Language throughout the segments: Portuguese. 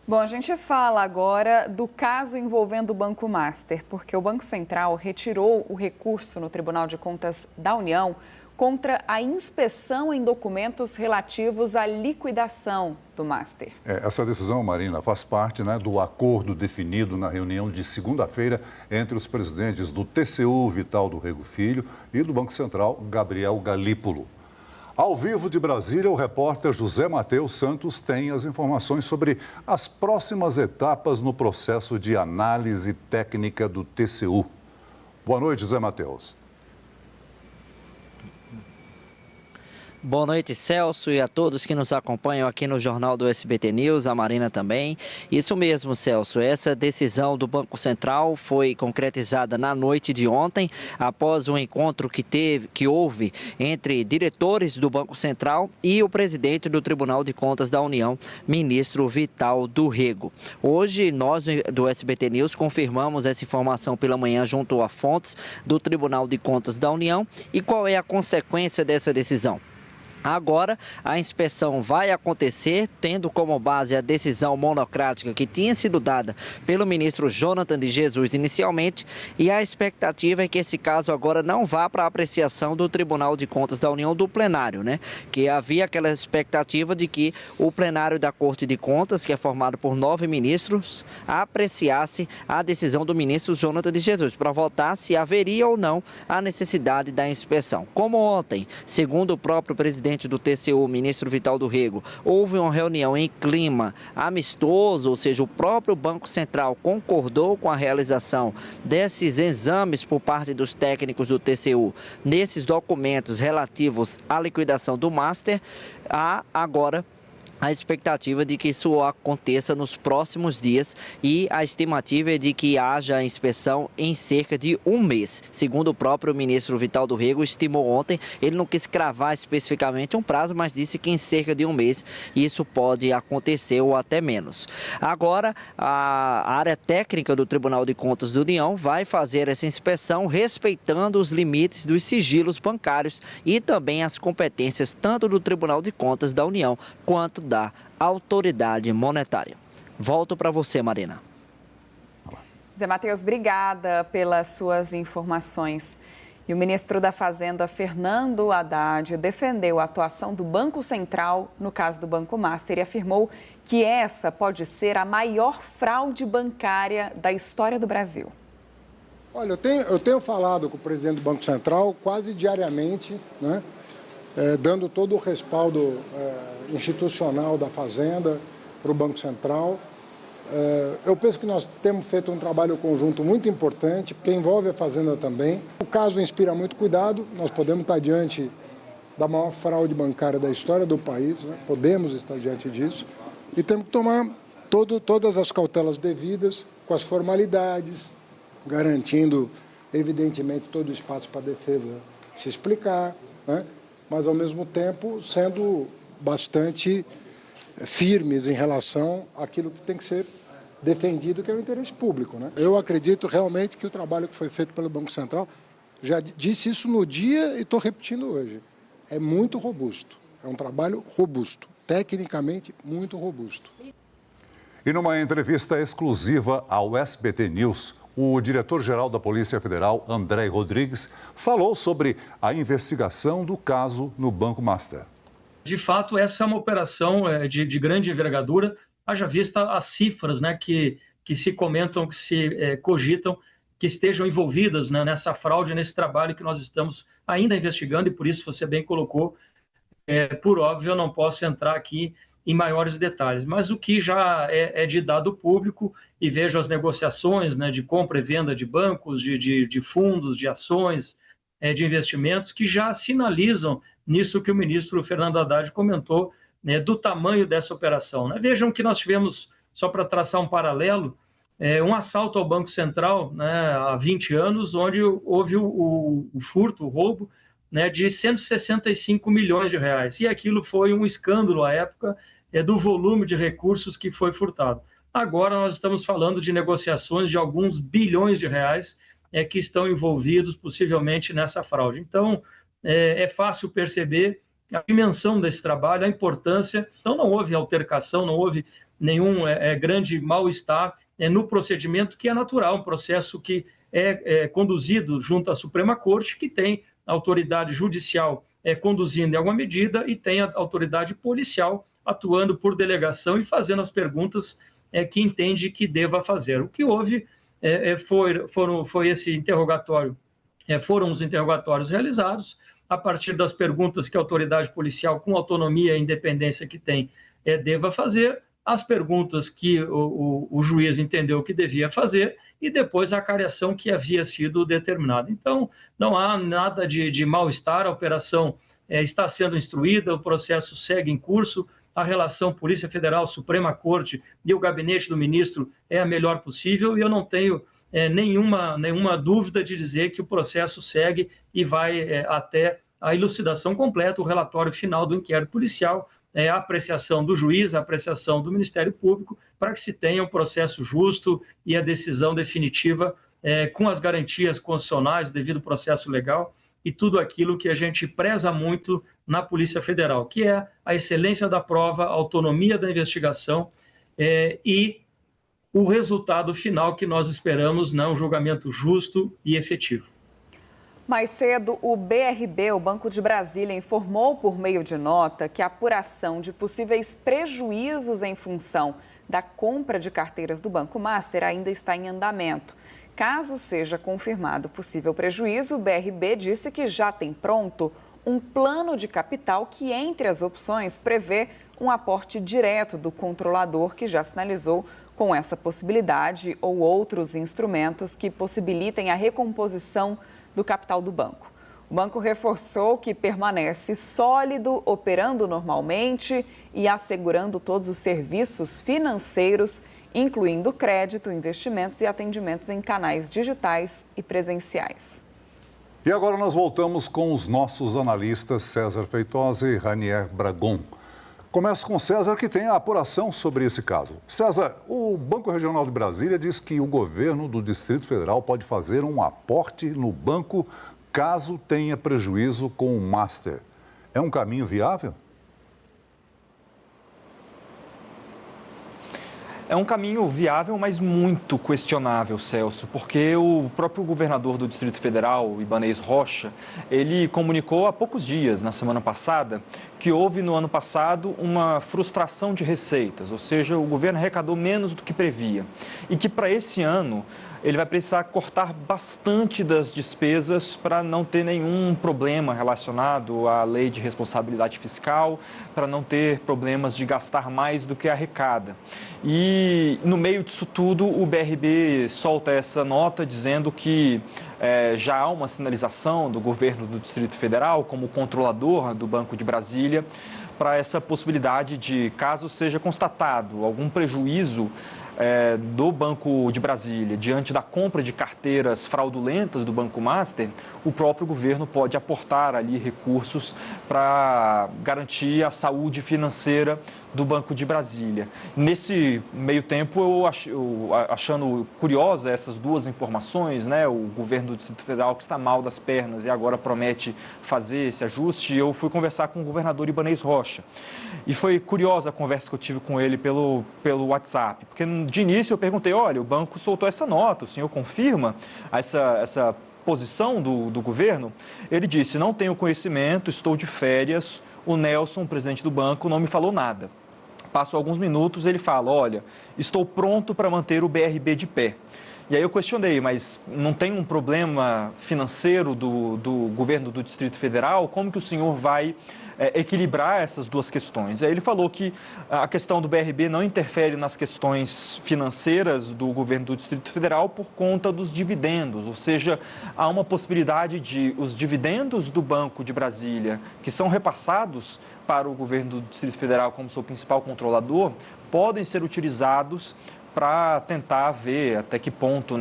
Bom, a gente fala agora do caso envolvendo o Banco Master, porque o Banco Central retirou o recurso no Tribunal de Contas da União contra a inspeção em documentos relativos à liquidação do Master. Essa decisão, Marina, faz parte do acordo definido na reunião de segunda-feira entre os presidentes do TCU, Vital do Rego Filho, e do Banco Central, Gabriel Galípolo. Ao vivo de Brasília, o repórter José Matheus Santos tem as informações sobre as próximas etapas no processo de análise técnica do TCU. Boa noite, José Matheus. Boa noite, Celso, e a todos que nos acompanham aqui no Jornal do SBT News, a Marina também. Isso mesmo, Celso, essa decisão do Banco Central foi concretizada na noite de ontem, após um encontro que houve entre diretores do Banco Central e o presidente do Tribunal de Contas da União, ministro Vital do Rego. Hoje, nós do SBT News confirmamos essa informação pela manhã junto a fontes do Tribunal de Contas da União. E qual é a consequência dessa decisão? Agora, a inspeção vai acontecer, tendo como base a decisão monocrática que tinha sido dada pelo ministro Jonathan de Jesus inicialmente, e a expectativa é que esse caso agora não vá para a apreciação do Tribunal de Contas da União do plenário, Que havia aquela expectativa de que o plenário da Corte de Contas, que é formado por 9 ministros, apreciasse a decisão do ministro Jonathan de Jesus, para votar se haveria ou não a necessidade da inspeção. Como ontem, segundo o próprio presidente do TCU, ministro Vital do Rego, houve uma reunião em clima amistoso, ou seja, o próprio Banco Central concordou com a realização desses exames por parte dos técnicos do TCU nesses documentos relativos à liquidação do Master. Há agora a expectativa de que isso aconteça nos próximos dias, e a estimativa é de que haja inspeção em cerca de um mês. Segundo o próprio ministro Vital do Rego estimou ontem, ele não quis cravar especificamente um prazo, mas disse que em cerca de um mês isso pode acontecer ou até menos. Agora, a área técnica do Tribunal de Contas da União vai fazer essa inspeção respeitando os limites dos sigilos bancários e também as competências tanto do Tribunal de Contas da União quanto da autoridade monetária. Volto para você, Marina. Zé Matheus, obrigada pelas suas informações. E o ministro da Fazenda, Fernando Haddad, defendeu a atuação do Banco Central no caso do Banco Master e afirmou que essa pode ser a maior fraude bancária da história do Brasil. Olha, eu tenho falado com o presidente do Banco Central quase diariamente, dando todo o respaldo institucional da Fazenda para o Banco Central. Eu penso que nós temos feito um trabalho conjunto muito importante, porque envolve a Fazenda também. O caso inspira muito cuidado, nós podemos estar diante da maior fraude bancária da história do país, podemos estar diante disso, e temos que tomar todas as cautelas devidas, com as formalidades, garantindo, evidentemente, todo o espaço para a defesa se explicar, mas, ao mesmo tempo, sendo bastante firmes em relação àquilo que tem que ser defendido, que é o interesse público. Eu acredito realmente que o trabalho que foi feito pelo Banco Central, já disse isso no dia e estou repetindo hoje, é muito robusto, é um trabalho robusto, tecnicamente muito robusto. E numa entrevista exclusiva ao SBT News, o diretor-geral da Polícia Federal, André Rodrigues, falou sobre a investigação do caso no Banco Master. De fato, essa é uma operação de grande envergadura, haja vista as cifras que se comentam, que se cogitam, que estejam envolvidas nessa fraude, nesse trabalho que nós estamos ainda investigando, e por isso você bem colocou, por óbvio, eu não posso entrar aqui em maiores detalhes, mas o que já é de dado público, e vejo as negociações de compra e venda de bancos, de fundos, de ações, de investimentos, que já sinalizam nisso que o ministro Fernando Haddad comentou, do tamanho dessa operação. Vejam que nós tivemos, só para traçar um paralelo, um assalto ao Banco Central há 20 anos, onde houve o furto, o roubo, de 165 milhões de reais. E aquilo foi um escândalo à época do volume de recursos que foi furtado. Agora nós estamos falando de negociações de alguns bilhões de reais que estão envolvidos possivelmente nessa fraude. Então, é fácil perceber a dimensão desse trabalho, a importância. Então, não houve altercação, não houve nenhum grande mal-estar no procedimento, que é natural, um processo que é conduzido junto à Suprema Corte, que tem a autoridade judicial conduzindo em alguma medida e tem a autoridade policial atuando por delegação e fazendo as perguntas que entende que deva fazer. O que houve foi esse interrogatório, foram os interrogatórios realizados a partir das perguntas que a autoridade policial, com autonomia e independência que tem, deva fazer, as perguntas que o juiz entendeu que devia fazer e depois a acariação que havia sido determinada. Então, não há nada de mal-estar, a operação está sendo instruída, o processo segue em curso, a relação Polícia Federal, Suprema Corte e o gabinete do ministro é a melhor possível e eu não tenho nenhuma dúvida de dizer que o processo segue e vai até a elucidação completa, o relatório final do inquérito policial, a apreciação do juiz, a apreciação do Ministério Público, para que se tenha um processo justo e a decisão definitiva com as garantias constitucionais, devido processo legal e tudo aquilo que a gente preza muito na Polícia Federal, que é a excelência da prova, a autonomia da investigação e o resultado final que nós esperamos, um julgamento justo e efetivo. Mais cedo, o BRB, o Banco de Brasília, informou por meio de nota que a apuração de possíveis prejuízos em função da compra de carteiras do Banco Master ainda está em andamento. Caso seja confirmado possível prejuízo, o BRB disse que já tem pronto um plano de capital que, entre as opções, prevê um aporte direto do controlador, que já sinalizou com essa possibilidade ou outros instrumentos que possibilitem a recomposição do capital do banco. O banco reforçou que permanece sólido, operando normalmente e assegurando todos os serviços financeiros, incluindo crédito, investimentos e atendimentos em canais digitais e presenciais. E agora nós voltamos com os nossos analistas César Feitosa e Ranier Bragon. Começo com César, que tem a apuração sobre esse caso. César, o Banco Regional de Brasília diz que o governo do Distrito Federal pode fazer um aporte no banco caso tenha prejuízo com o Master. É um caminho viável? É um caminho viável, mas muito questionável, Celso, porque o próprio governador do Distrito Federal, Ibanez Rocha, ele comunicou há poucos dias, na semana passada, que houve no ano passado uma frustração de receitas, ou seja, o governo arrecadou menos do que previa e que para esse ano ele vai precisar cortar bastante das despesas para não ter nenhum problema relacionado à lei de responsabilidade fiscal, para não ter problemas de gastar mais do que arrecada. E no meio disso tudo, o BRB solta essa nota dizendo que já há uma sinalização do governo do Distrito Federal, como controlador do Banco de Brasília, para essa possibilidade de, caso seja constatado algum prejuízo do Banco de Brasília diante da compra de carteiras fraudulentas do Banco Master, o próprio governo pode aportar ali recursos para garantir a saúde financeira do Banco de Brasília. Nesse meio tempo, eu achando curiosa essas duas informações, o governo do Distrito Federal que está mal das pernas e agora promete fazer esse ajuste, eu fui conversar com o governador Ibanez Rocha. E foi curiosa a conversa que eu tive com ele pelo WhatsApp, porque de início eu perguntei, olha, o banco soltou essa nota, o senhor confirma essa posição do governo? Ele disse, não tenho conhecimento, estou de férias, o Nelson, presidente do banco, não me falou nada. Passam alguns minutos, ele fala, olha, estou pronto para manter o BRB de pé. E aí eu questionei, mas não tem um problema financeiro do governo do Distrito Federal? Como que o senhor vai equilibrar essas duas questões? Aí ele falou que a questão do BRB não interfere nas questões financeiras do governo do Distrito Federal por conta dos dividendos, ou seja, há uma possibilidade de os dividendos do Banco de Brasília, que são repassados para o governo do Distrito Federal como seu principal controlador, podem ser utilizados para tentar ver até que ponto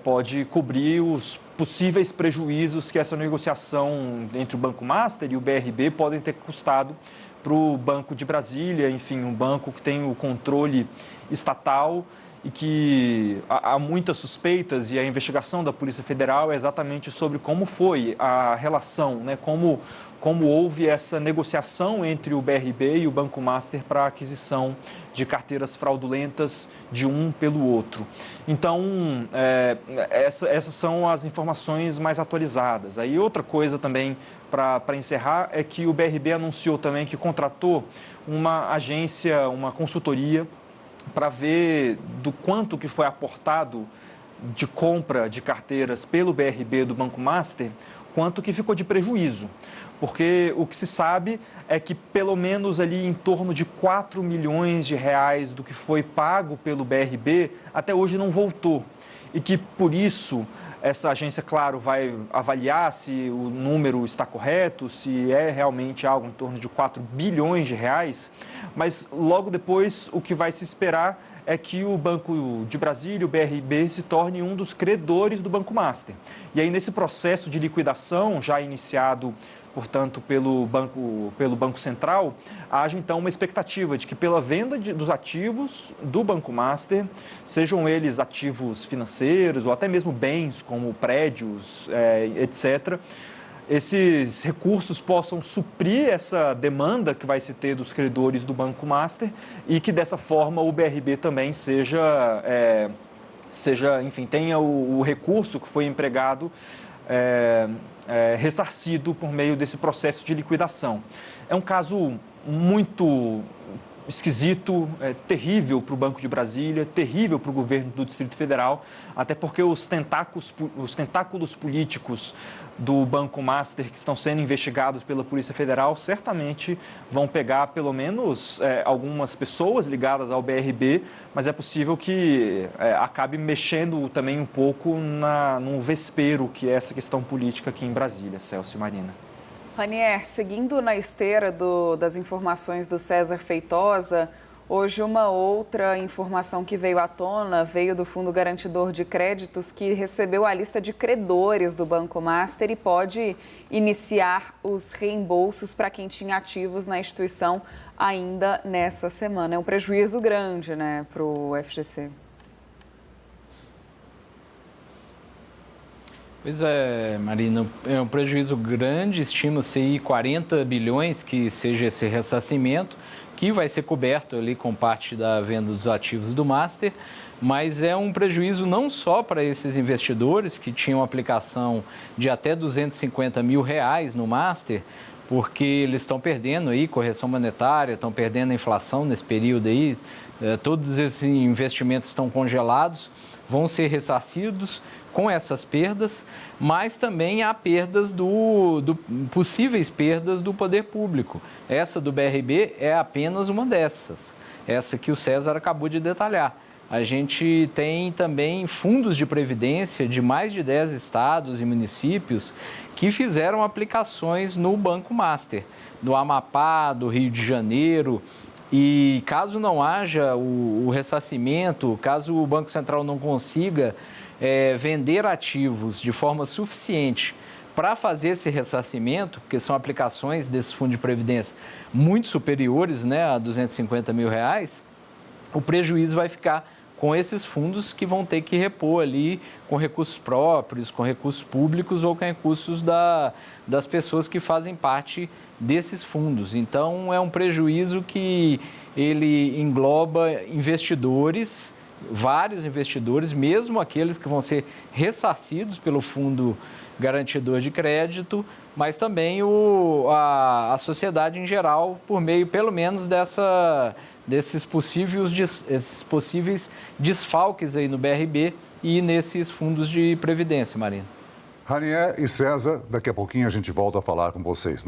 pode cobrir os possíveis prejuízos que essa negociação entre o Banco Master e o BRB podem ter custado para o Banco de Brasília, enfim, um banco que tem o controle estatal e que há muitas suspeitas, e a investigação da Polícia Federal é exatamente sobre como foi a relação, né, como houve essa negociação entre o BRB e o Banco Master para a aquisição de carteiras fraudulentas de um pelo outro. Então, essas são as informações mais atualizadas. Aí outra coisa também para encerrar é que o BRB anunciou também que contratou uma agência, uma consultoria para ver do quanto que foi aportado de compra de carteiras pelo BRB do Banco Master, quanto que ficou de prejuízo. Porque o que se sabe é que pelo menos ali em torno de 4 milhões de reais do que foi pago pelo BRB até hoje não voltou. E que por isso essa agência, claro, vai avaliar se o número está correto, se é realmente algo em torno de 4 bilhões de reais, mas logo depois o que vai se esperar é que o Banco de Brasília, o BRB, se torne um dos credores do Banco Master. E aí, nesse processo de liquidação, já iniciado, portanto, pelo Banco Central, haja, então, uma expectativa de que, pela venda dos ativos do Banco Master, sejam eles ativos financeiros ou até mesmo bens, como prédios, etc., esses recursos possam suprir essa demanda que vai se ter dos credores do Banco Master e que, dessa forma, o BRB também enfim, tenha o recurso que foi empregado ressarcido por meio desse processo de liquidação. É um caso muito esquisito, terrível para o Banco de Brasília, terrível para o governo do Distrito Federal, até porque os tentáculos políticos do Banco Master que estão sendo investigados pela Polícia Federal certamente vão pegar pelo menos algumas pessoas ligadas ao BRB, mas é possível que acabe mexendo também um pouco no vespeiro que é essa questão política aqui em Brasília, Celso e Marina. Ranier, seguindo na esteira das informações do César Feitosa, hoje uma outra informação que veio à tona veio do Fundo Garantidor de Créditos, que recebeu a lista de credores do Banco Master e pode iniciar os reembolsos para quem tinha ativos na instituição ainda nessa semana. É um prejuízo grande, né, para o FGC. Pois é, Marina, é um prejuízo grande, estima-se aí 40 bilhões que seja esse ressarcimento, que vai ser coberto ali com parte da venda dos ativos do Master, mas é um prejuízo não só para esses investidores que tinham aplicação de até R$250 mil no Master, porque eles estão perdendo aí correção monetária, estão perdendo a inflação nesse período aí, todos esses investimentos estão congelados, vão ser ressarcidos com essas perdas, mas também há perdas possíveis perdas do poder público. Essa do BRB é apenas uma dessas, essa que o César acabou de detalhar. A gente tem também fundos de previdência de mais de 10 estados e municípios que fizeram aplicações no Banco Master, do Amapá, do Rio de Janeiro. E caso não haja o ressarcimento, caso o Banco Central não consiga vender ativos de forma suficiente para fazer esse ressarcimento, porque são aplicações desse fundo de previdência muito superiores, né, a R$250 mil, o prejuízo vai ficar com esses fundos que vão ter que repor ali com recursos próprios, com recursos públicos ou com recursos das pessoas que fazem parte desses fundos. Então, é um prejuízo que ele engloba investidores, vários investidores, mesmo aqueles que vão ser ressarcidos pelo Fundo Garantidor de Crédito, mas também a sociedade em geral, por meio, pelo menos, desses possíveis desfalques aí no BRB e nesses fundos de previdência, Marina. Ranier e César, daqui a pouquinho a gente volta a falar com vocês.